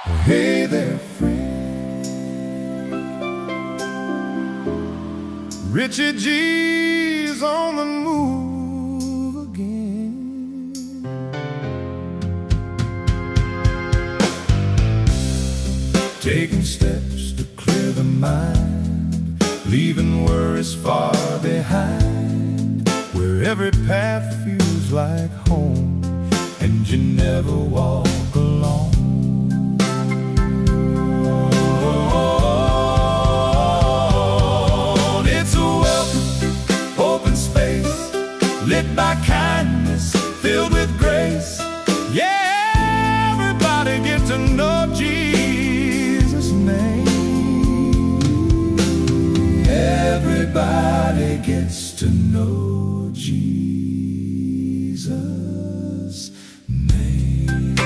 Hey there, friend. Richard G's on the move again. Taking steps to clear the mind, leaving worries far behind, where every path feels like home, and you never walk alone. Lit by kindness, filled with grace. Yeah, everybody get to know Jesus' name. Everybody gets to know Jesus' name.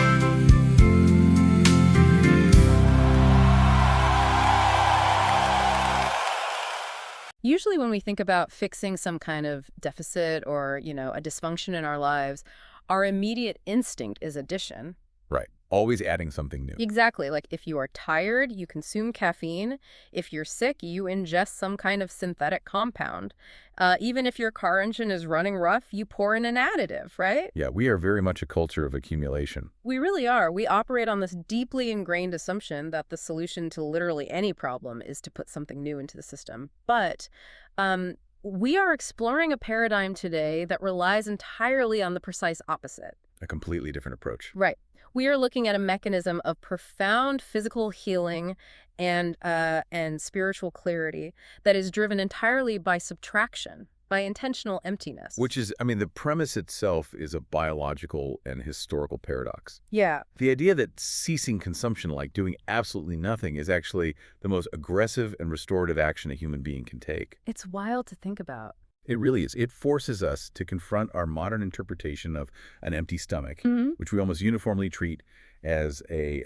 Usually when we think about fixing some kind of deficit or, a dysfunction in our lives, our immediate instinct is addition. Right. Always adding something new. Exactly. Like if you are tired, you consume caffeine. If you're sick, you ingest some kind of synthetic compound. Even if your car engine is running rough, you pour in an additive, right? Yeah, we are very much a culture of accumulation. We really are. We operate on this deeply ingrained assumption that the solution to literally any problem is to put something new into the system. But we are exploring a paradigm today that relies entirely on the precise opposite. A completely different approach. Right. We are looking at a mechanism of profound physical healing and spiritual clarity that is driven entirely by subtraction, by intentional emptiness. Which is, the premise itself is a biological and historical paradox. Yeah. The idea that ceasing consumption, like doing absolutely nothing, is actually the most aggressive and restorative action a human being can take. It's wild to think about. It really is. It forces us to confront our modern interpretation of an empty stomach, which we almost uniformly treat as a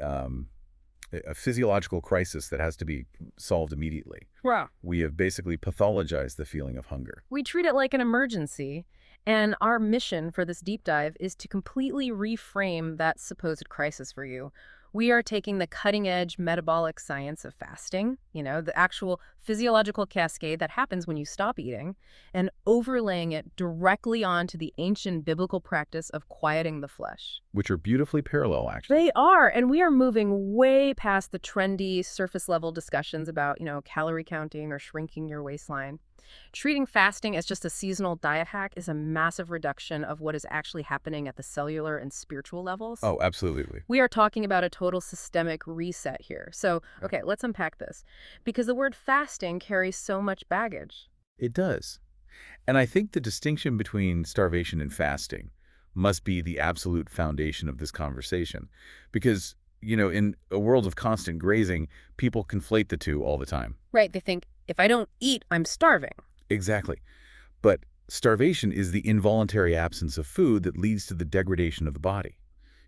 physiological crisis that has to be solved immediately. Wow. We have basically pathologized the feeling of hunger. We treat it like an emergency, and our mission for this deep dive is to completely reframe that supposed crisis for you. We are taking the cutting-edge metabolic science of fasting, the actual physiological cascade that happens when you stop eating, and overlaying it directly onto the ancient biblical practice of quieting the flesh. Which are beautifully parallel, actually. They are, and we are moving way past the trendy surface-level discussions about, calorie counting or shrinking your waistline. Treating fasting as just a seasonal diet hack is a massive reduction of what is actually happening at the cellular and spiritual levels. Oh, absolutely. We are talking about a total systemic reset here. So, okay, let's unpack this. Because the word fasting carries so much baggage. It does. And I think the distinction between starvation and fasting must be the absolute foundation of this conversation. Because, in a world of constant grazing, people conflate the two all the time. Right. They think, if I don't eat, I'm starving. Exactly. But starvation is the involuntary absence of food that leads to the degradation of the body.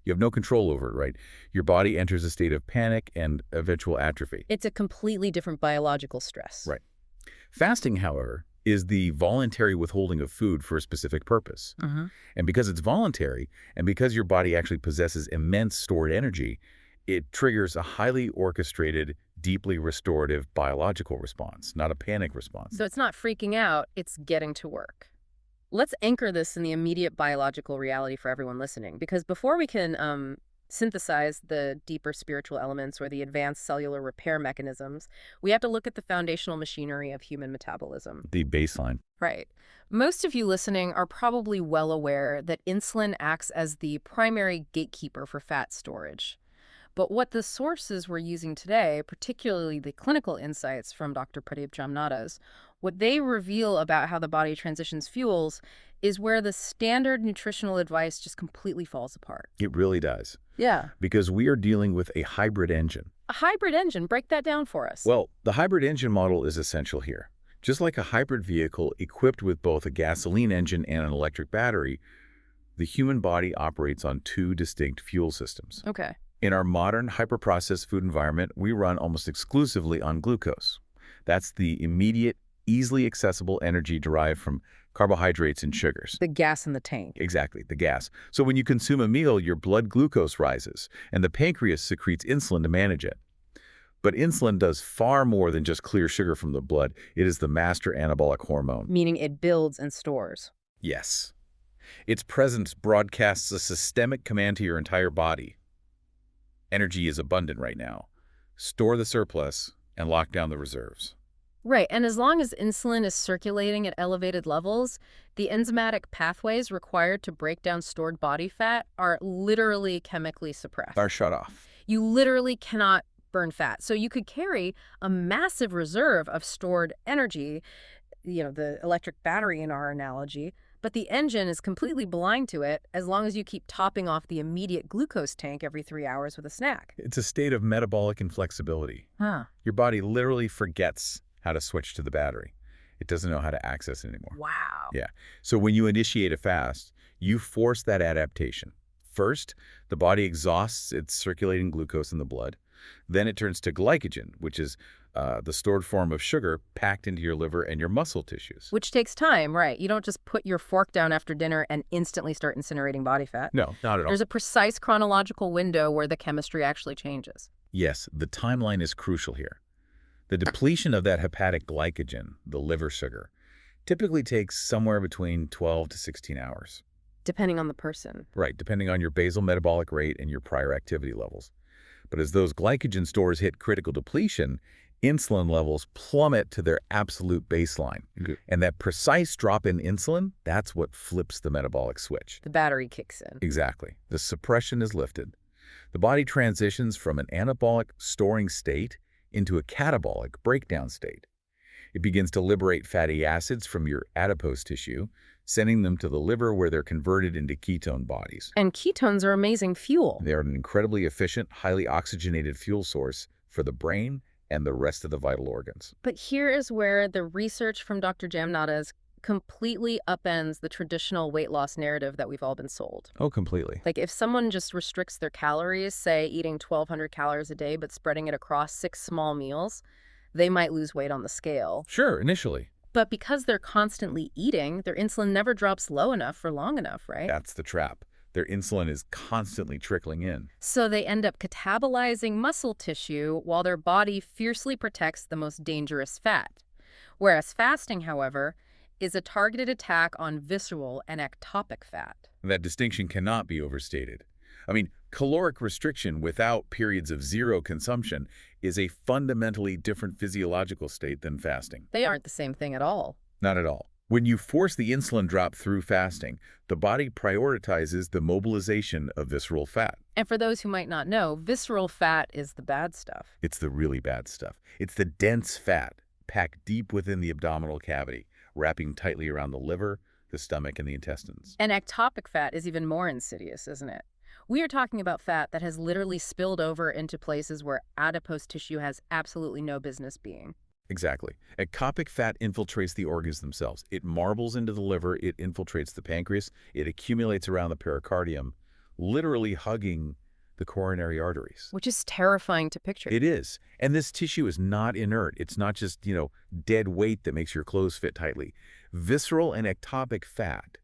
You have no control over it, right? Your body enters a state of panic and eventual atrophy. It's a completely different biological stress. Right. Fasting, however, is the voluntary withholding of food for a specific purpose. And because it's voluntary, and because your body actually possesses immense stored energy, it triggers a highly orchestrated, deeply restorative biological response, not a panic response. So it's not freaking out, it's getting to work. Let's anchor this in the immediate biological reality for everyone listening, because before we can synthesize the deeper spiritual elements or the advanced cellular repair mechanisms, we have to look at the foundational machinery of human metabolism. The baseline. Right. Most of you listening are probably well aware that insulin acts as the primary gatekeeper for fat storage. But what the sources we're using today, particularly the clinical insights from Dr. Pradeep Jamnadas, what they reveal about how the body transitions fuels is where the standard nutritional advice just completely falls apart. It really does. Yeah. Because we are dealing with a hybrid engine. A hybrid engine. Break that down for us. Well, the hybrid engine model is essential here. Just like a hybrid vehicle equipped with both a gasoline engine and an electric battery, the human body operates on two distinct fuel systems. Okay. In our modern hyper-processed food environment, we run almost exclusively on glucose. That's the immediate, easily accessible energy derived from carbohydrates and sugars. The gas in the tank. Exactly, the gas. So when you consume a meal, your blood glucose rises, and the pancreas secretes insulin to manage it. But insulin does far more than just clear sugar from the blood. It is the master anabolic hormone. Meaning it builds and stores. Yes. Its presence broadcasts a systemic command to your entire body. Energy is abundant right now. Store the surplus and lock down the reserves. Right, and as long as insulin is circulating at elevated levels, the enzymatic pathways required to break down stored body fat are literally chemically suppressed. Are shut off. You literally cannot burn fat. So you could carry a massive reserve of stored energy, the electric battery in our analogy, but the engine is completely blind to it as long as you keep topping off the immediate glucose tank every 3 hours with a snack. It's a state of metabolic inflexibility. Huh. Your body literally forgets how to switch to the battery. It doesn't know how to access it anymore. Wow. Yeah. So when you initiate a fast, you force that adaptation. First, the body exhausts its circulating glucose in the blood. Then it turns to glycogen, which is the stored form of sugar packed into your liver and your muscle tissues. Which takes time, right? You don't just put your fork down after dinner and instantly start incinerating body fat. No, not at all. There's a precise chronological window where the chemistry actually changes. Yes, the timeline is crucial here. The depletion of that hepatic glycogen, the liver sugar, typically takes somewhere between 12 to 16 hours. Depending on the person. Right, depending on your basal metabolic rate and your prior activity levels. But as those glycogen stores hit critical depletion, insulin levels plummet to their absolute baseline. Good. And that precise drop in insulin, that's what flips the metabolic switch. The battery kicks in. Exactly. The suppression is lifted. The body transitions from an anabolic storing state into a catabolic breakdown state. It begins to liberate fatty acids from your adipose tissue, sending them to the liver where they're converted into ketone bodies. And ketones are amazing fuel. They are an incredibly efficient, highly oxygenated fuel source for the brain and the rest of the vital organs. But here is where the research from Dr. Jamnada's completely upends the traditional weight loss narrative that we've all been sold. Oh, completely. Like if someone just restricts their calories, say eating 1,200 calories a day but spreading it across 6 small meals, they might lose weight on the scale. Sure, initially. But because they're constantly eating, their insulin never drops low enough for long enough, right? That's the trap. Their insulin is constantly trickling in. So they end up catabolizing muscle tissue while their body fiercely protects the most dangerous fat. Whereas fasting, however, is a targeted attack on visceral and ectopic fat. That distinction cannot be overstated. I mean, caloric restriction without periods of zero consumption is a fundamentally different physiological state than fasting. They aren't the same thing at all. Not at all. When you force the insulin drop through fasting, the body prioritizes the mobilization of visceral fat. And for those who might not know, visceral fat is the bad stuff. It's the really bad stuff. It's the dense fat packed deep within the abdominal cavity, wrapping tightly around the liver, the stomach, and the intestines. And ectopic fat is even more insidious, isn't it? We are talking about fat that has literally spilled over into places where adipose tissue has absolutely no business being. Exactly. Ectopic fat infiltrates the organs themselves. It marbles into the liver, it infiltrates the pancreas, it accumulates around the pericardium, literally hugging the coronary arteries. Which is terrifying to picture. It is. And this tissue is not inert. It's not just, dead weight that makes your clothes fit tightly. Visceral and ectopic fat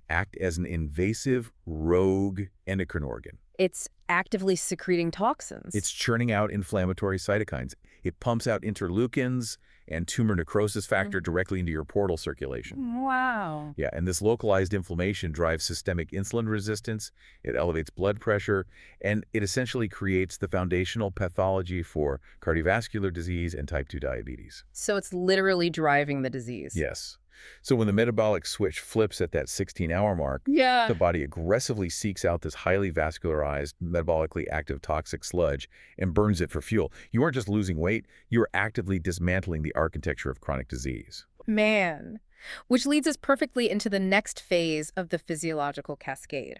act as an invasive, rogue endocrine organ. It's actively secreting toxins. It's churning out inflammatory cytokines. It pumps out interleukins and tumor necrosis factor directly into your portal circulation. Wow. Yeah, and this localized inflammation drives systemic insulin resistance, it elevates blood pressure, and it essentially creates the foundational pathology for cardiovascular disease and type 2 diabetes. So it's literally driving the disease. Yes. So when the metabolic switch flips at that 16-hour mark, the body aggressively seeks out this highly vascularized, metabolically active toxic sludge and burns it for fuel. You aren't just losing weight, you are actively dismantling the architecture of chronic disease. Man. Which leads us perfectly into the next phase of the physiological cascade.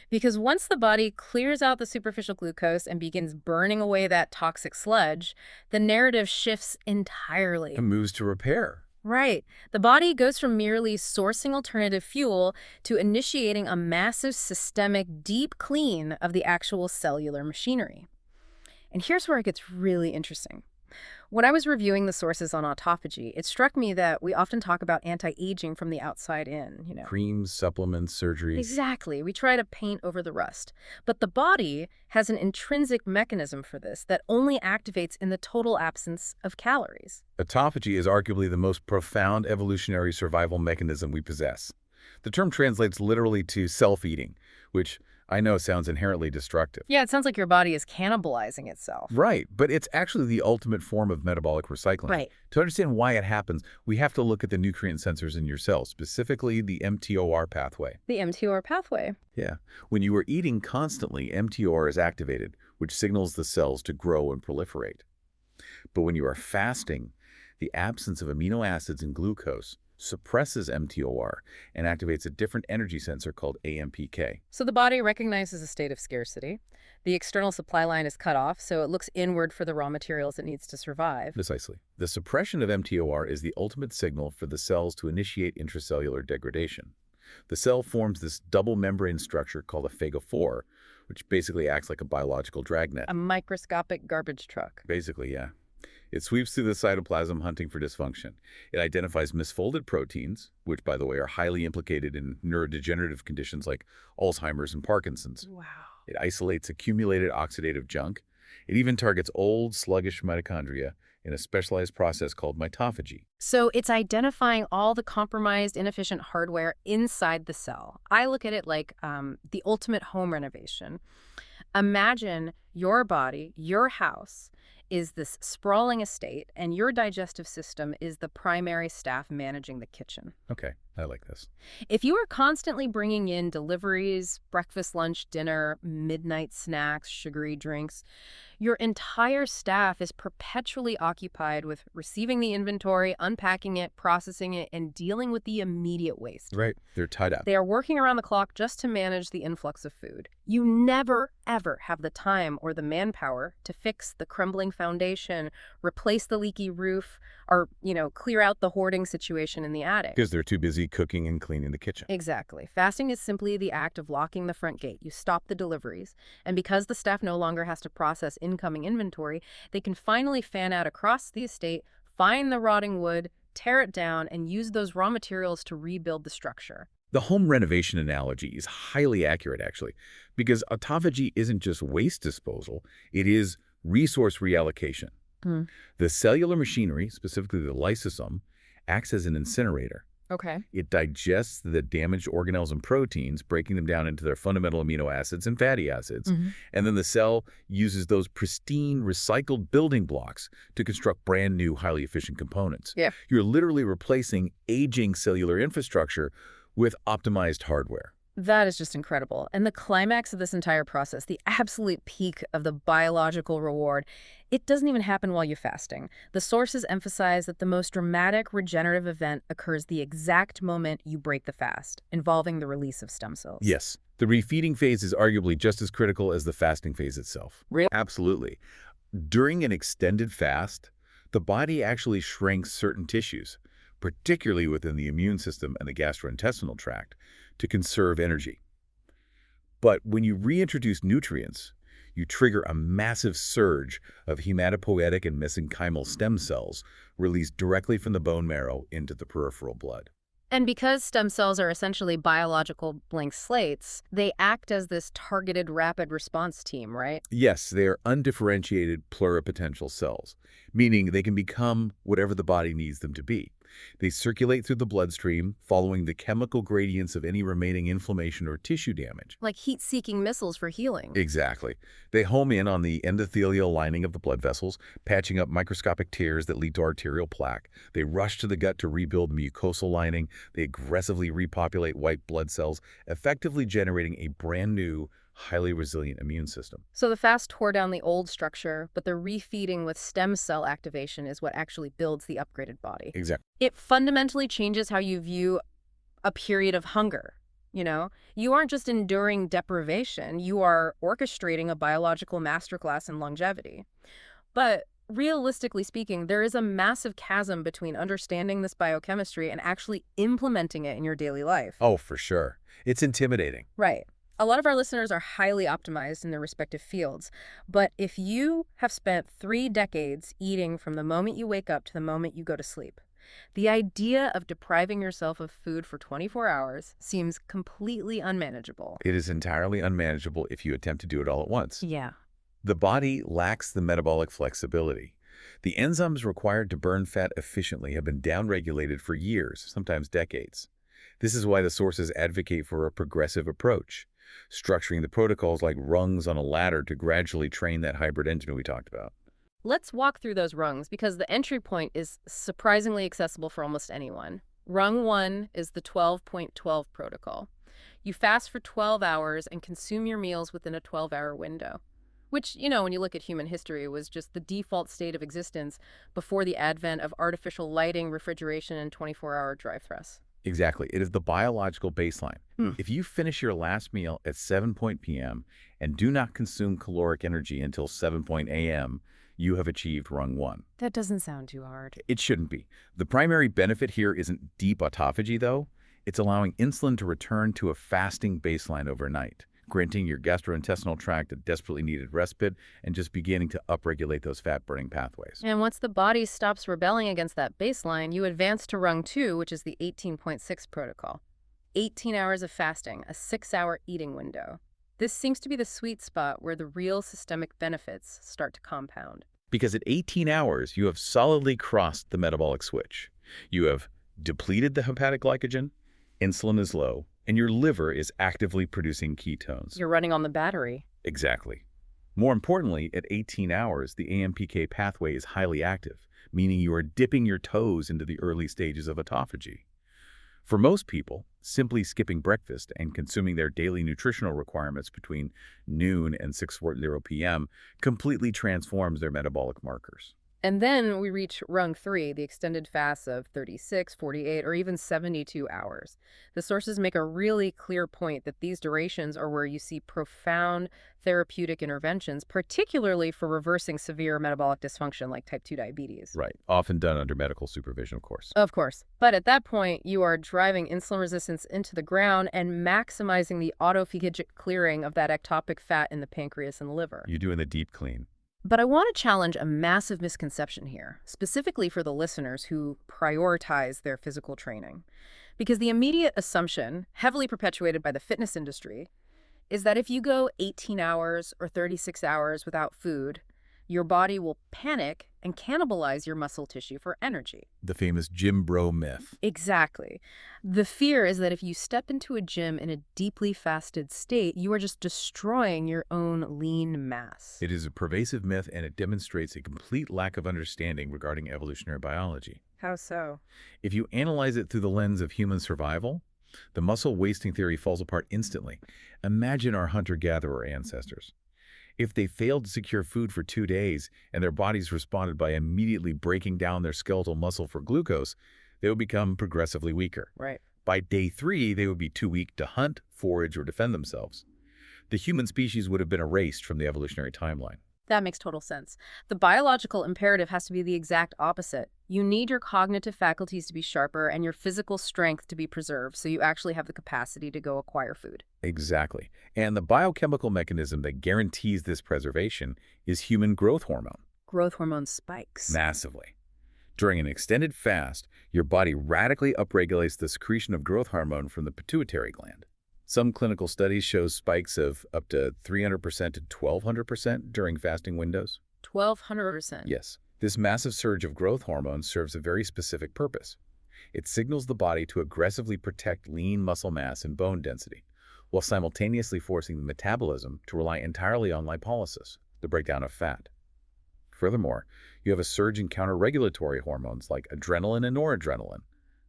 Because once the body clears out the superficial glucose and begins burning away that toxic sludge, the narrative shifts entirely. It moves to repair. Right. The body goes from merely sourcing alternative fuel to initiating a massive systemic deep clean of the actual cellular machinery. And here's where it gets really interesting. When I was reviewing the sources on autophagy, it struck me that we often talk about anti-aging from the outside in. Creams, supplements, surgeries. Exactly. We try to paint over the rust. But the body has an intrinsic mechanism for this that only activates in the total absence of calories. Autophagy is arguably the most profound evolutionary survival mechanism we possess. The term translates literally to self-eating, which I know sounds inherently destructive. Yeah, it sounds like your body is cannibalizing itself. Right, but it's actually the ultimate form of metabolic recycling. Right. To understand why it happens, we have to look at the nutrient sensors in your cells, specifically the mTOR pathway. The mTOR pathway. Yeah. When you are eating constantly, mTOR is activated, which signals the cells to grow and proliferate. But when you are fasting, the absence of amino acids and glucose suppresses mTOR and activates a different energy sensor called AMPK. So the body recognizes a state of scarcity. The external supply line is cut off, so it looks inward for the raw materials it needs to survive. Precisely. The suppression of mTOR is the ultimate signal for the cells to initiate intracellular degradation. The cell forms this double membrane structure called a phagophore, which basically acts like a biological dragnet. A microscopic garbage truck. Basically, yeah. It sweeps through the cytoplasm hunting for dysfunction. It identifies misfolded proteins, which, by the way, are highly implicated in neurodegenerative conditions like Alzheimer's and Parkinson's. Wow. It isolates accumulated oxidative junk. It even targets old, sluggish mitochondria in a specialized process called mitophagy. So it's identifying all the compromised, inefficient hardware inside the cell. I look at it like the ultimate home renovation. Imagine your body, your house, is this sprawling estate, and your digestive system is the primary staff managing the kitchen. Okay, I like this. If you are constantly bringing in deliveries, breakfast, lunch, dinner, midnight snacks, sugary drinks, your entire staff is perpetually occupied with receiving the inventory, unpacking it, processing it, and dealing with the immediate waste. Right, they're tied up. They are working around the clock just to manage the influx of food. You never, ever have the time or the manpower to fix the crumbling foundation, replace the leaky roof, or, clear out the hoarding situation in the attic. Because they're too busy cooking and cleaning the kitchen. Exactly. Fasting is simply the act of locking the front gate. You stop the deliveries. And because the staff no longer has to process incoming inventory, they can finally fan out across the estate, find the rotting wood, tear it down, and use those raw materials to rebuild the structure. The home renovation analogy is highly accurate, actually, because autophagy isn't just waste disposal, it is resource reallocation. The cellular machinery, specifically the lysosome, acts as an incinerator. Okay. It digests the damaged organelles and proteins, breaking them down into their fundamental amino acids and fatty acids. And then the cell uses those pristine, recycled building blocks to construct brand new, highly efficient components. Yeah. You're literally replacing aging cellular infrastructure with optimized hardware. That is just incredible. And the climax of this entire process, the absolute peak of the biological reward, it doesn't even happen while you're fasting. The sources emphasize that the most dramatic regenerative event occurs the exact moment you break the fast, involving the release of stem cells. Yes. The refeeding phase is arguably just as critical as the fasting phase itself. Really? Absolutely. During an extended fast, the body actually shrinks certain tissues, particularly within the immune system and the gastrointestinal tract, to conserve energy. But when you reintroduce nutrients, you trigger a massive surge of hematopoietic and mesenchymal stem cells released directly from the bone marrow into the peripheral blood. And because stem cells are essentially biological blank slates, they act as this targeted rapid response team, right? Yes, they are undifferentiated pluripotential cells, meaning they can become whatever the body needs them to be. They circulate through the bloodstream, following the chemical gradients of any remaining inflammation or tissue damage. Like heat-seeking missiles for healing. Exactly. They home in on the endothelial lining of the blood vessels, patching up microscopic tears that lead to arterial plaque. They rush to the gut to rebuild the mucosal lining. They aggressively repopulate white blood cells, effectively generating a brand new, highly resilient immune system. So the fast tore down the old structure, but the refeeding with stem cell activation is what actually builds the upgraded body. Exactly. It fundamentally changes how you view a period of hunger. You aren't just enduring deprivation, you are orchestrating a biological masterclass in longevity. But realistically speaking, there is a massive chasm between understanding this biochemistry and actually implementing it in your daily life. Oh, for sure. It's intimidating. Right. A lot of our listeners are highly optimized in their respective fields, but if you have spent 3 decades eating from the moment you wake up to the moment you go to sleep, the idea of depriving yourself of food for 24 hours seems completely unmanageable. It is entirely unmanageable if you attempt to do it all at once. Yeah. The body lacks the metabolic flexibility. The enzymes required to burn fat efficiently have been downregulated for years, sometimes decades. This is why the sources advocate for a progressive approach, structuring the protocols like rungs on a ladder to gradually train that hybrid engine we talked about. Let's walk through those rungs because the entry point is surprisingly accessible for almost anyone. Rung 1 is the 12.12 protocol. You fast for 12 hours and consume your meals within a 12-hour window, which, when you look at human history, was just the default state of existence before the advent of artificial lighting, refrigeration, and 24-hour drive-thrus. Exactly. It is the biological baseline. If you finish your last meal at 7 p.m. and do not consume caloric energy until 7 a.m., you have achieved rung 1. That doesn't sound too hard. It shouldn't be. The primary benefit here isn't deep autophagy, though. It's allowing insulin to return to a fasting baseline overnight, granting your gastrointestinal tract a desperately needed respite and just beginning to upregulate those fat-burning pathways. And once the body stops rebelling against that baseline, you advance to rung 2, which is the 18.6 protocol. 18 hours of fasting, a 6-hour eating window. This seems to be the sweet spot where the real systemic benefits start to compound. Because at 18 hours, you have solidly crossed the metabolic switch. You have depleted the hepatic glycogen, insulin is low, and your liver is actively producing ketones. You're running on the battery. Exactly. More importantly, at 18 hours, the AMPK pathway is highly active, meaning you are dipping your toes into the early stages of autophagy. For most people, simply skipping breakfast and consuming their daily nutritional requirements between noon and 6:40 p.m. completely transforms their metabolic markers. And then we reach rung 3, the extended fasts of 36, 48, or even 72 hours. The sources make a really clear point that these durations are where you see profound therapeutic interventions, particularly for reversing severe metabolic dysfunction like type 2 diabetes. Right, often done under medical supervision, of course. Of course. But at that point, you are driving insulin resistance into the ground and maximizing the autophagic clearing of that ectopic fat in the pancreas and liver. You're doing the deep clean. But I want to challenge a massive misconception here, specifically for the listeners who prioritize their physical training. Because the immediate assumption, heavily perpetuated by the fitness industry, is that if you go 18 hours or 36 hours without food, your body will panic and cannibalize your muscle tissue for energy. The famous gym bro myth. Exactly. The fear is that if you step into a gym in a deeply fasted state, you are just destroying your own lean mass. It is a pervasive myth, and it demonstrates a complete lack of understanding regarding evolutionary biology. How so? If you analyze it through the lens of human survival, the muscle wasting theory falls apart instantly. Imagine our hunter-gatherer ancestors. If they failed to secure food for 2 days and their bodies responded by immediately breaking down their skeletal muscle for glucose, they would become progressively weaker. Right. By day 3, they would be too weak to hunt, forage, or defend themselves. The human species would have been erased from the evolutionary timeline. That makes total sense. The biological imperative has to be the exact opposite. You need your cognitive faculties to be sharper and your physical strength to be preserved so you actually have the capacity to go acquire food. Exactly. And the biochemical mechanism that guarantees this preservation is human growth hormone. Growth hormone spikes. Massively. During an extended fast, your body radically upregulates the secretion of growth hormone from the pituitary gland. Some clinical studies show spikes of up to 300% to 1,200% during fasting windows. 1,200%. Yes, this massive surge of growth hormone serves a very specific purpose. It signals the body to aggressively protect lean muscle mass and bone density, while simultaneously forcing the metabolism to rely entirely on lipolysis, the breakdown of fat. Furthermore, you have a surge in counter-regulatory hormones like adrenaline and noradrenaline.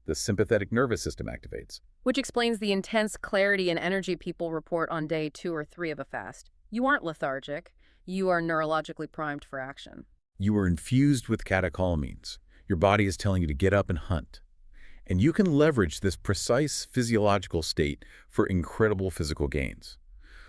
The sympathetic nervous system activates. Which explains the intense clarity and energy people report on day 2 or 3 of a fast. You aren't lethargic. You are neurologically primed for action. You are infused with catecholamines. Your body is telling you to get up and hunt. And you can leverage this precise physiological state for incredible physical gains.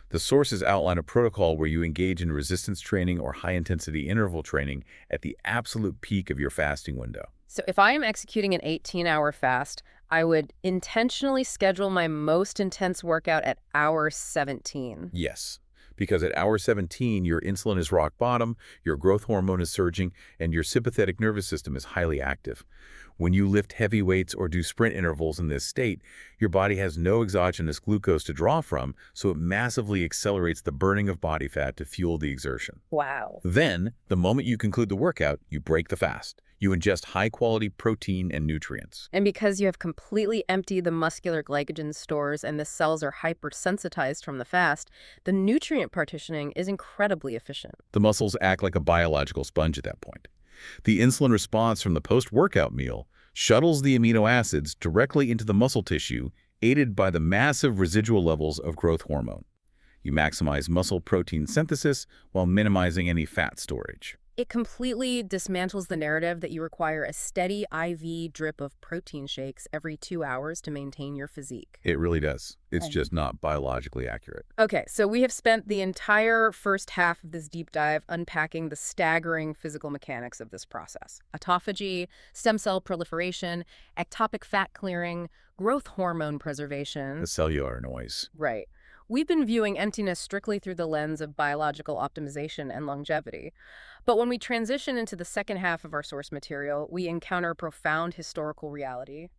The sources outline a protocol where you engage in resistance training or high-intensity interval training at the absolute peak of your fasting window. So if I am executing an 18-hour fast, I would intentionally schedule my most intense workout at hour 17. Yes, because at hour 17, your insulin is rock bottom, your growth hormone is surging, and your sympathetic nervous system is highly active. When you lift heavy weights or do sprint intervals in this state, your body has no exogenous glucose to draw from, so it massively accelerates the burning of body fat to fuel the exertion. Wow. Then, the moment you conclude the workout, you break the fast. You ingest high-quality protein and nutrients. And because you have completely emptied the muscular glycogen stores and the cells are hypersensitized from the fast, the nutrient partitioning is incredibly efficient. The muscles act like a biological sponge at that point. The insulin response from the post-workout meal shuttles the amino acids directly into the muscle tissue, aided by the massive residual levels of growth hormone. You maximize muscle protein synthesis while minimizing any fat storage. It completely dismantles the narrative that you require a steady IV drip of protein shakes every 2 hours to maintain your physique. It really does. It's Okay. just not biologically accurate. Okay, so we have spent the entire first half of this deep dive unpacking the staggering physical mechanics of this process. Autophagy, stem cell proliferation, ectopic fat clearing, growth hormone preservation. The cellular noise. Right. We've been viewing emptiness strictly through the lens of biological optimization and longevity. But when we transition into the second half of our source material, we encounter profound historical reality.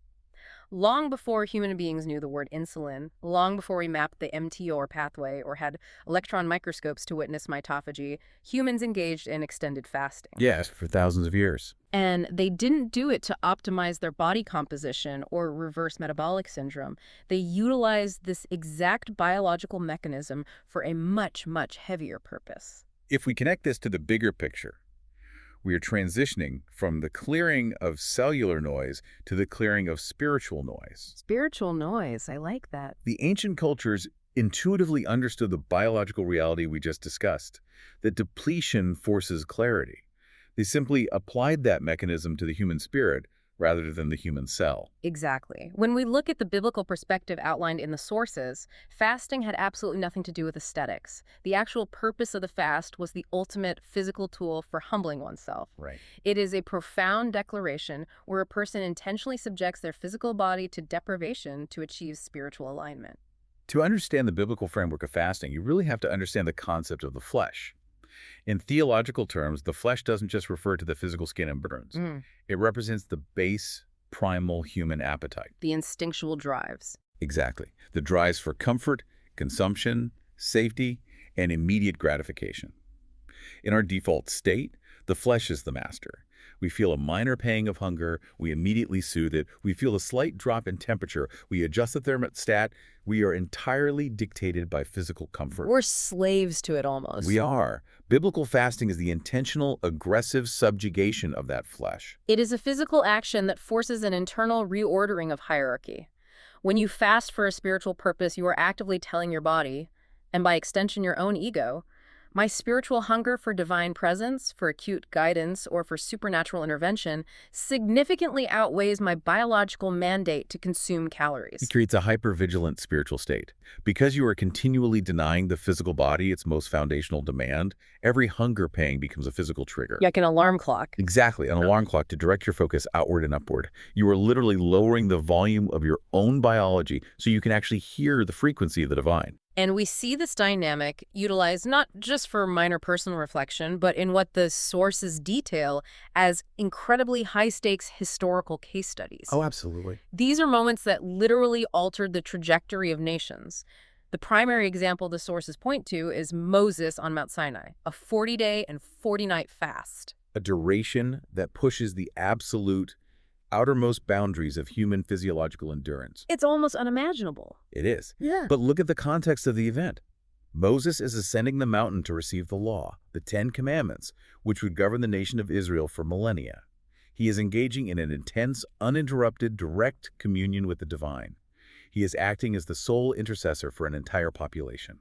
Long before human beings knew the word insulin, long before we mapped the mTOR pathway or had electron microscopes to witness mitophagy, humans engaged in extended fasting. Yes, for thousands of years. And they didn't do it to optimize their body composition or reverse metabolic syndrome. They utilized this exact biological mechanism for a much, much heavier purpose. If we connect this to the bigger picture, we are transitioning from the clearing of cellular noise to the clearing of spiritual noise. Spiritual noise, I like that. The ancient cultures intuitively understood the biological reality we just discussed, that depletion forces clarity. They simply applied that mechanism to the human spirit rather than the human cell. Exactly. When we look at the biblical perspective outlined in the sources, fasting had absolutely nothing to do with aesthetics. The actual purpose of the fast was the ultimate physical tool for humbling oneself. Right. It is a profound declaration where a person intentionally subjects their physical body to deprivation to achieve spiritual alignment. To understand the biblical framework of fasting, you really have to understand the concept of the flesh. In theological terms, the flesh doesn't just refer to the physical skin and bones. It represents the base, primal human appetite. The instinctual drives. Exactly. The drives for comfort, consumption, safety, and immediate gratification. In our default state, the flesh is the master. We feel a minor pang of hunger, we immediately soothe it. We feel a slight drop in temperature, we adjust the thermostat. We are entirely dictated by physical comfort. We're slaves to it almost. We are. Biblical fasting is the intentional, aggressive subjugation of that flesh. It is a physical action that forces an internal reordering of hierarchy. When you fast for a spiritual purpose, you are actively telling your body, and by extension your own ego, my spiritual hunger for divine presence, for acute guidance, or for supernatural intervention significantly outweighs my biological mandate to consume calories. It creates a hyper-vigilant spiritual state. Because you are continually denying the physical body its most foundational demand, every hunger pang becomes a physical trigger. Like an alarm clock. Exactly, an alarm clock to direct your focus outward and upward. You are literally lowering the volume of your own biology so you can actually hear the frequency of the divine. And we see this dynamic utilized not just for minor personal reflection, but in what the sources detail as incredibly high-stakes historical case studies. Oh, absolutely. These are moments that literally altered the trajectory of nations. The primary example the sources point to is Moses on Mount Sinai, a 40-day and 40-night fast. A duration that pushes the absolute outermost boundaries of human physiological endurance. It's almost unimaginable. It is. Yeah. But look at the context of the event. Moses is ascending the mountain to receive the law, the 10 Commandments, which would govern the nation of Israel for millennia. He is engaging in an intense, uninterrupted, direct communion with the divine. He is acting as the sole intercessor for an entire population.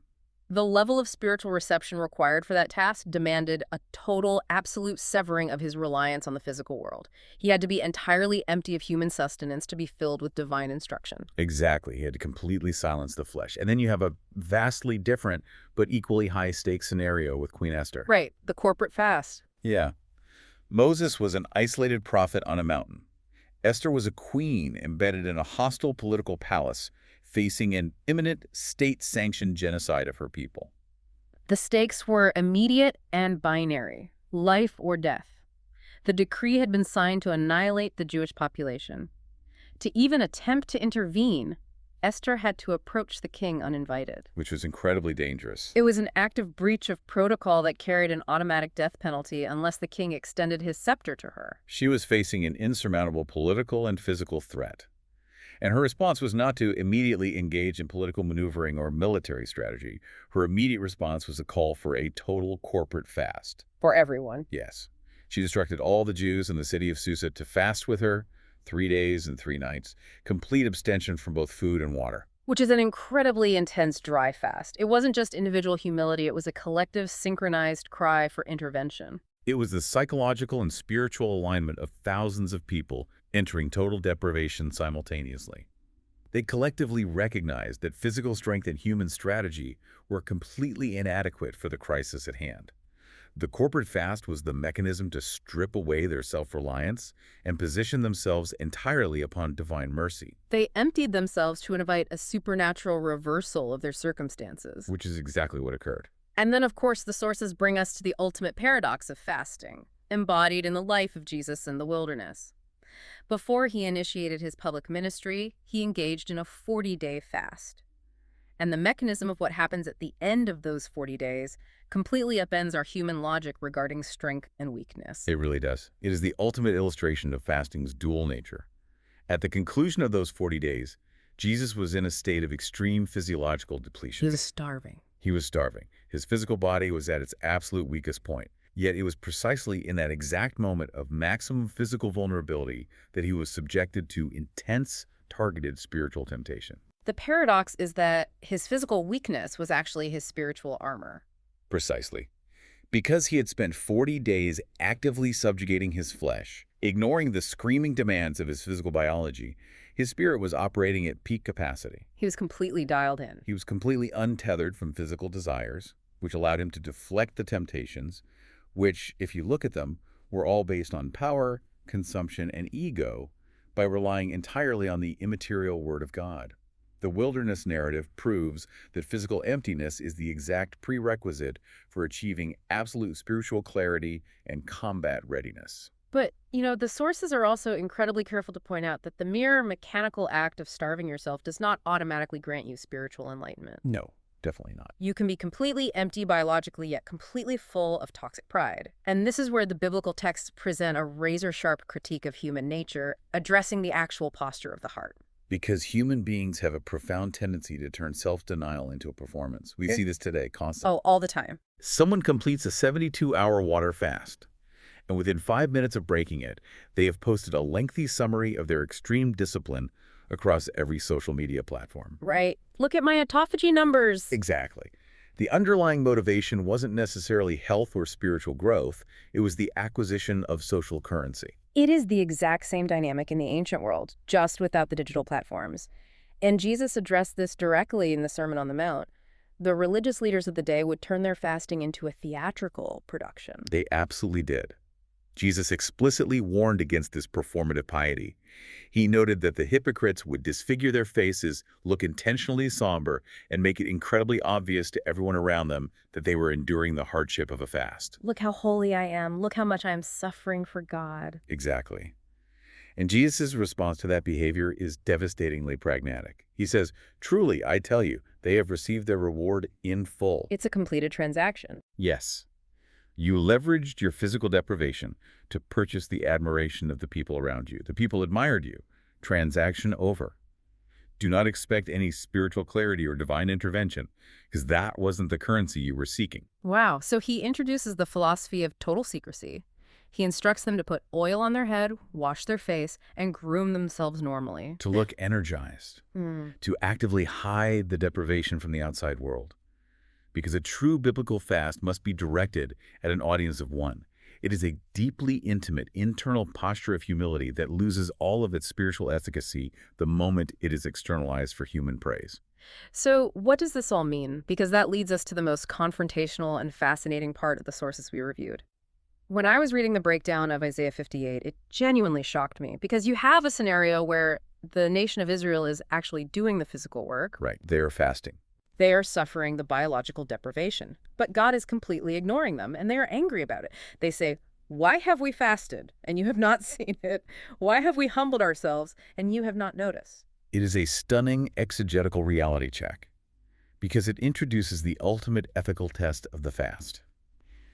The level of spiritual reception required for that task demanded a total, absolute severing of his reliance on the physical world. He had to be entirely empty of human sustenance to be filled with divine instruction. Exactly. He had to completely silence the flesh. And then you have a vastly different but equally high-stakes scenario with Queen Esther. Right, the corporate fast. Yeah. Moses was an isolated prophet on a mountain. Esther was a queen embedded in a hostile political palace, facing an imminent state-sanctioned genocide of her people. The stakes were immediate and binary, life or death. The decree had been signed to annihilate the Jewish population. To even attempt to intervene, Esther had to approach the king uninvited. Which was incredibly dangerous. It was an active breach of protocol that carried an automatic death penalty unless the king extended his scepter to her. She was facing an insurmountable political and physical threat. And her response was not to immediately engage in political maneuvering or military strategy. Her immediate response was a call for a total corporate fast. For everyone. Yes. She instructed all the Jews in the city of Susa to fast with her 3 days and 3 nights, complete abstention from both food and water. Which is an incredibly intense dry fast. It wasn't just individual humility, it was a collective, synchronized cry for intervention. It was the psychological and spiritual alignment of thousands of people entering total deprivation simultaneously. They collectively recognized that physical strength and human strategy were completely inadequate for the crisis at hand. The corporate fast was the mechanism to strip away their self-reliance and position themselves entirely upon divine mercy. They emptied themselves to invite a supernatural reversal of their circumstances. Which is exactly what occurred. And then, of course, the sources bring us to the ultimate paradox of fasting, embodied in the life of Jesus in the wilderness. Before he initiated his public ministry, he engaged in a 40-day fast. And the mechanism of what happens at the end of those 40 days completely upends our human logic regarding strength and weakness. It really does. It is the ultimate illustration of fasting's dual nature. At the conclusion of those 40 days, Jesus was in a state of extreme physiological depletion. He was starving. He was starving. His physical body was at its absolute weakest point. Yet it was precisely in that exact moment of maximum physical vulnerability that he was subjected to intense, targeted spiritual temptation. The paradox is that his physical weakness was actually his spiritual armor. Precisely. Because he had spent 40 days actively subjugating his flesh, ignoring the screaming demands of his physical biology, his spirit was operating at peak capacity. He was completely dialed in. He was completely untethered from physical desires, which allowed him to deflect the temptations, which, if you look at them, were all based on power, consumption, and ego, by relying entirely on the immaterial Word of God. The wilderness narrative proves that physical emptiness is the exact prerequisite for achieving absolute spiritual clarity and combat readiness. But, the sources are also incredibly careful to point out that the mere mechanical act of starving yourself does not automatically grant you spiritual enlightenment. No, definitely not. You can be completely empty biologically, yet completely full of toxic pride. And this is where the biblical texts present a razor-sharp critique of human nature, addressing the actual posture of the heart. Because human beings have a profound tendency to turn self-denial into a performance. We see this today constantly. Oh, all the time. Someone completes a 72-hour water fast, and within 5 minutes of breaking it, they have posted a lengthy summary of their extreme discipline across every social media platform. Right. Look at my autophagy numbers. Exactly. The underlying motivation wasn't necessarily health or spiritual growth. It was the acquisition of social currency. It is the exact same dynamic in the ancient world, just without the digital platforms. And Jesus addressed this directly in the Sermon on the Mount. The religious leaders of the day would turn their fasting into a theatrical production. They absolutely did. Jesus explicitly warned against this performative piety. He noted that the hypocrites would disfigure their faces, look intentionally somber, and make it incredibly obvious to everyone around them that they were enduring the hardship of a fast. Look how holy I am. Look how much I am suffering for God. Exactly. And Jesus' response to that behavior is devastatingly pragmatic. He says, "Truly, I tell you, they have received their reward in full." It's a completed transaction. Yes. You leveraged your physical deprivation to purchase the admiration of the people around you. The people admired you. Transaction over. Do not expect any spiritual clarity or divine intervention, because that wasn't the currency you were seeking. Wow. So he introduces the philosophy of total secrecy. He instructs them to put oil on their head, wash their face, and groom themselves normally. To look energized. To actively hide the deprivation from the outside world. Because a true biblical fast must be directed at an audience of one. It is a deeply intimate internal posture of humility that loses all of its spiritual efficacy the moment it is externalized for human praise. So what does this all mean? Because that leads us to the most confrontational and fascinating part of the sources we reviewed. When I was reading the breakdown of Isaiah 58, it genuinely shocked me because you have a scenario where the nation of Israel is actually doing the physical work. Right, they're fasting. They are suffering the biological deprivation, but God is completely ignoring them, and they are angry about it. They say, "Why have we fasted, and you have not seen it? Why have we humbled ourselves, and you have not noticed?" It is a stunning exegetical reality check because it introduces the ultimate ethical test of the fast.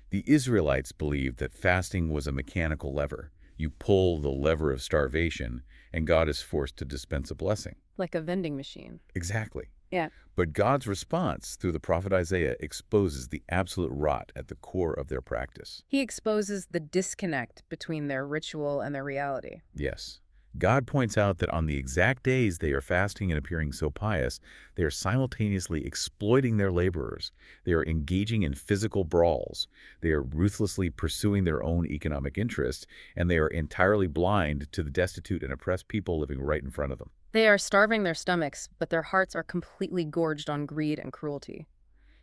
The Israelites believed that fasting was a mechanical lever. You pull the lever of starvation, and God is forced to dispense a blessing. Like a vending machine. Exactly. Yeah. But God's response through the prophet Isaiah exposes the absolute rot at the core of their practice. He exposes the disconnect between their ritual and their reality. Yes. God points out that on the exact days they are fasting and appearing so pious, they are simultaneously exploiting their laborers. They are engaging in physical brawls. They are ruthlessly pursuing their own economic interests, and they are entirely blind to the destitute and oppressed people living right in front of them. They are starving their stomachs, but their hearts are completely gorged on greed and cruelty.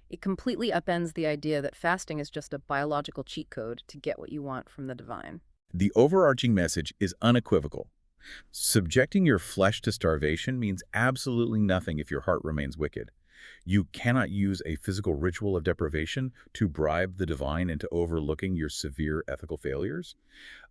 It completely upends the idea that fasting is just a biological cheat code to get what you want from the divine. The overarching message is unequivocal. Subjecting your flesh to starvation means absolutely nothing if your heart remains wicked. You cannot use a physical ritual of deprivation to bribe the divine into overlooking your severe ethical failures.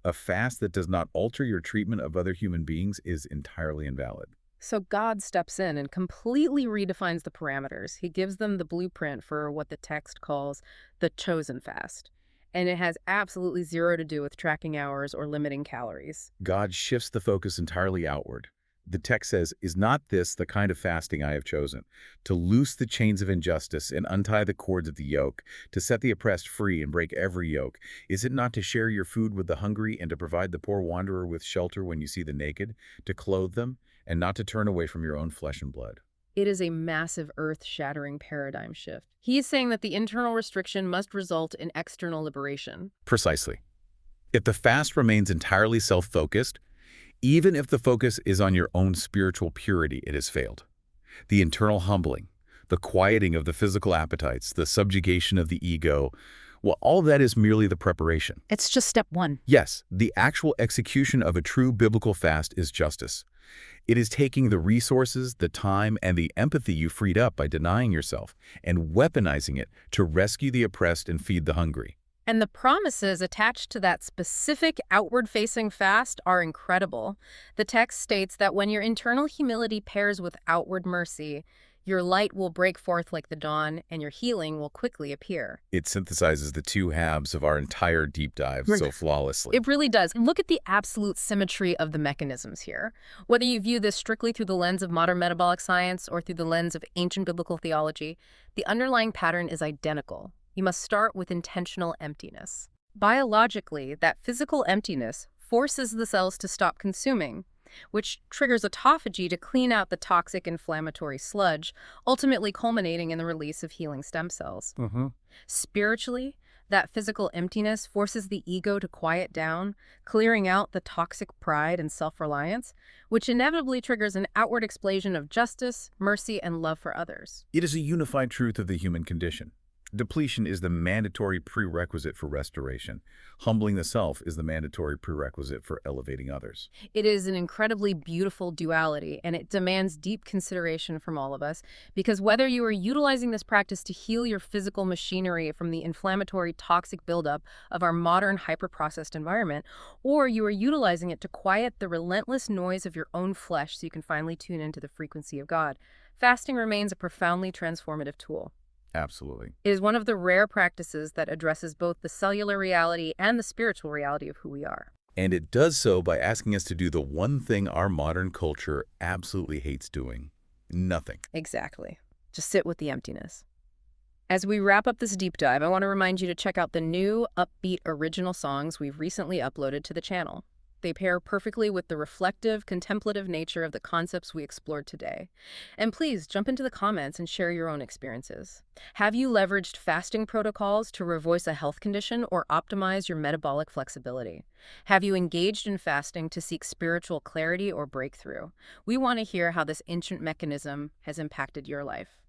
A fast that does not alter your treatment of other human beings is entirely invalid. So God steps in and completely redefines the parameters. He gives them the blueprint for what the text calls the chosen fast. And it has absolutely zero to do with tracking hours or limiting calories. God shifts the focus entirely outward. The text says, "Is not this the kind of fasting I have chosen? To loose the chains of injustice and untie the cords of the yoke, to set the oppressed free and break every yoke? Is it not to share your food with the hungry and to provide the poor wanderer with shelter when you see the naked, to clothe them, and not to turn away from your own flesh and blood?" It is a massive earth-shattering paradigm shift. He is saying that the internal restriction must result in external liberation. Precisely. If the fast remains entirely self-focused, even if the focus is on your own spiritual purity, it has failed. The internal humbling, the quieting of the physical appetites, the subjugation of the ego, well, all that is merely the preparation. It's just step one. Yes, the actual execution of a true biblical fast is justice. It is taking the resources, the time, and the empathy you freed up by denying yourself and weaponizing it to rescue the oppressed and feed the hungry. And the promises attached to that specific outward-facing fast are incredible. The text states that when your internal humility pairs with outward mercy, your light will break forth like the dawn, and your healing will quickly appear. It synthesizes the two halves of our entire deep dive so flawlessly. It really does. And look at the absolute symmetry of the mechanisms here. Whether you view this strictly through the lens of modern metabolic science or through the lens of ancient biblical theology, the underlying pattern is identical. You must start with intentional emptiness. Biologically, that physical emptiness forces the cells to stop consuming, which triggers autophagy to clean out the toxic inflammatory sludge, ultimately culminating in the release of healing stem cells. Spiritually, that physical emptiness forces the ego to quiet down, clearing out the toxic pride and self-reliance, which inevitably triggers an outward explosion of justice, mercy, and love for others. It is a unified truth of the human condition. Depletion is the mandatory prerequisite for restoration. Humbling the self is the mandatory prerequisite for elevating others. It is an incredibly beautiful duality, and it demands deep consideration from all of us, because whether you are utilizing this practice to heal your physical machinery from the inflammatory toxic buildup of our modern hyper-processed environment, or you are utilizing it to quiet the relentless noise of your own flesh so you can finally tune into the frequency of God, fasting remains a profoundly transformative tool. Absolutely. It is one of the rare practices that addresses both the cellular reality and the spiritual reality of who we are. And it does so by asking us to do the one thing our modern culture absolutely hates doing. Nothing. Exactly. Just sit with the emptiness. As we wrap up this deep dive, I want to remind you to check out the new, upbeat original songs we've recently uploaded to the channel. They pair perfectly with the reflective, contemplative nature of the concepts we explored today. And please jump into the comments and share your own experiences. Have you leveraged fasting protocols to revoice a health condition or optimize your metabolic flexibility? Have you engaged in fasting to seek spiritual clarity or breakthrough? We want to hear how this ancient mechanism has impacted your life.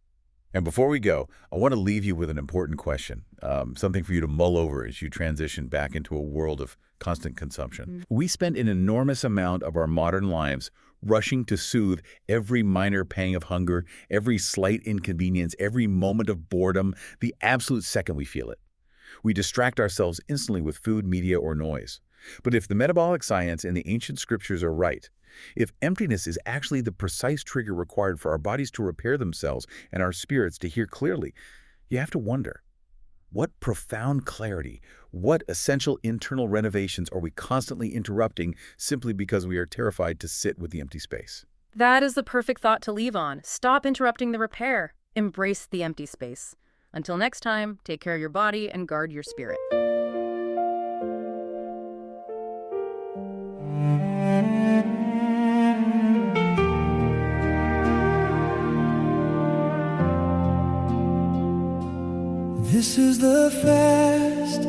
And before we go, I want to leave you with an important question, something for you to mull over as you transition back into a world of constant consumption. We spend an enormous amount of our modern lives rushing to soothe every minor pang of hunger, every slight inconvenience, every moment of boredom, the absolute second we feel it. We distract ourselves instantly with food, media, or noise. But if the metabolic science and the ancient scriptures are right, if emptiness is actually the precise trigger required for our bodies to repair themselves and our spirits to hear clearly, you have to wonder, what profound clarity, what essential internal renovations are we constantly interrupting simply because we are terrified to sit with the empty space? That is the perfect thought to leave on. Stop interrupting the repair. Embrace the empty space. Until next time, take care of your body and guard your spirit. This is the fast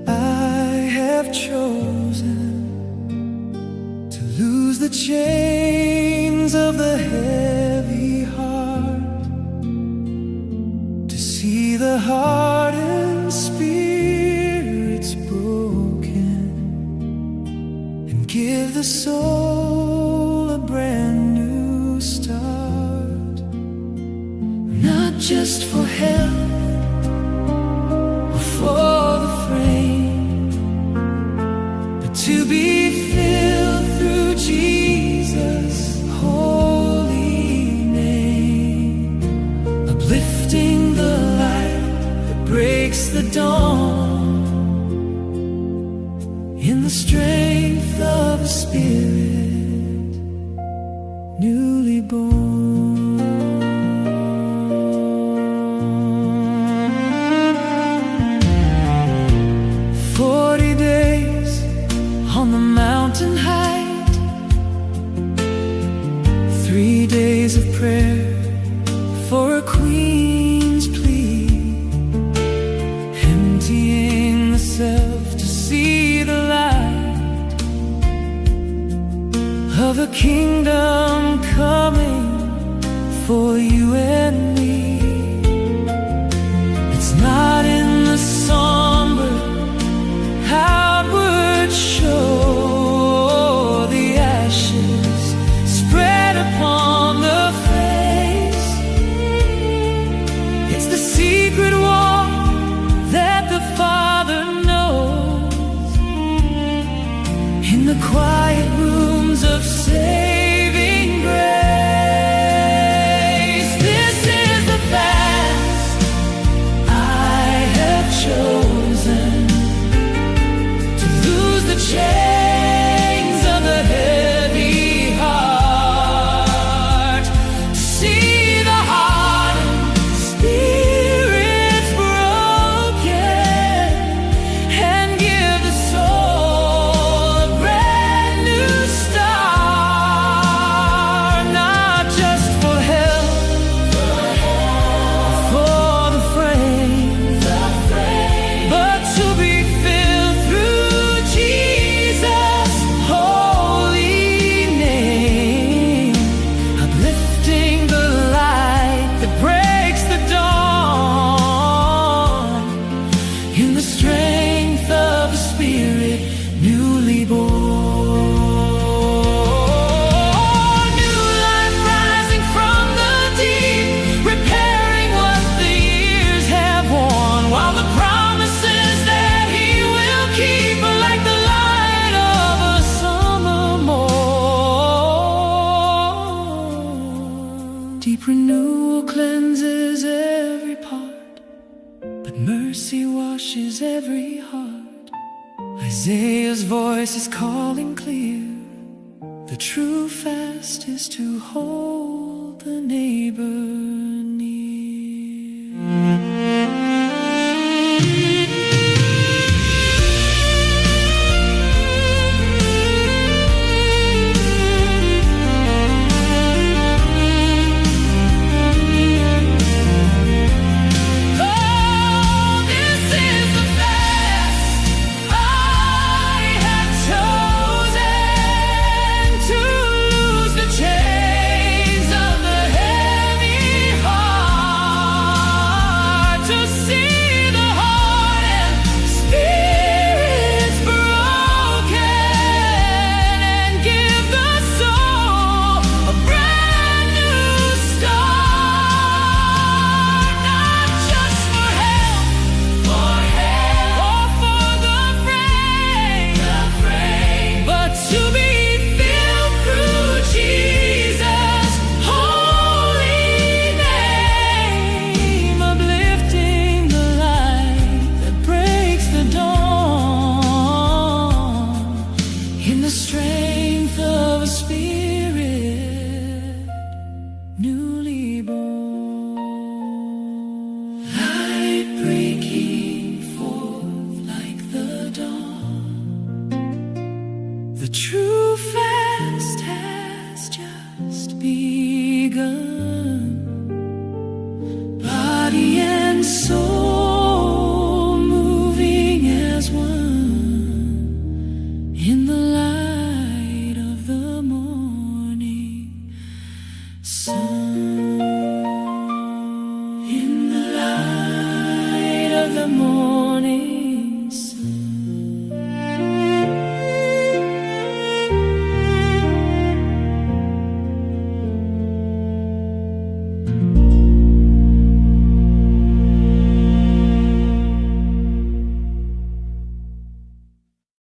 I have chosen, to lose the chains of the heavy heart, to see the heart and spirits broken, and give the soul a brand new start. Not just for health, for the frame, but to be filled through Jesus' holy name, uplifting the light that breaks the dawn, in the strength of the Spirit, newly born. 40 days on the mountain height, 3 days of prayer for a queen's plea, emptying the self to see the light of a kingdom coming for you and me. It's not in the somber outward show, the ashes spread upon the face. It's the secret war that the Father knows, in the quiet rooms of saving grace. This is the fast I have chosen, the chains of the heavy heart, see the heart and spirits broken, and give the soul a brand new start. Not just for health, for the frame, but to be filled through Jesus' holy name, uplifting the light that breaks the dawn, in the strength of the Spirit, newly born. New life rising from the deep, repairing what the years have worn, while the promises that He will keep are like the light of a summer morn. Deep renewal cleanses every part, but mercy washes every heart. Isaiah's voice is calling clear, the true fast is to hold the neighbor near. Chains of the heavy The truth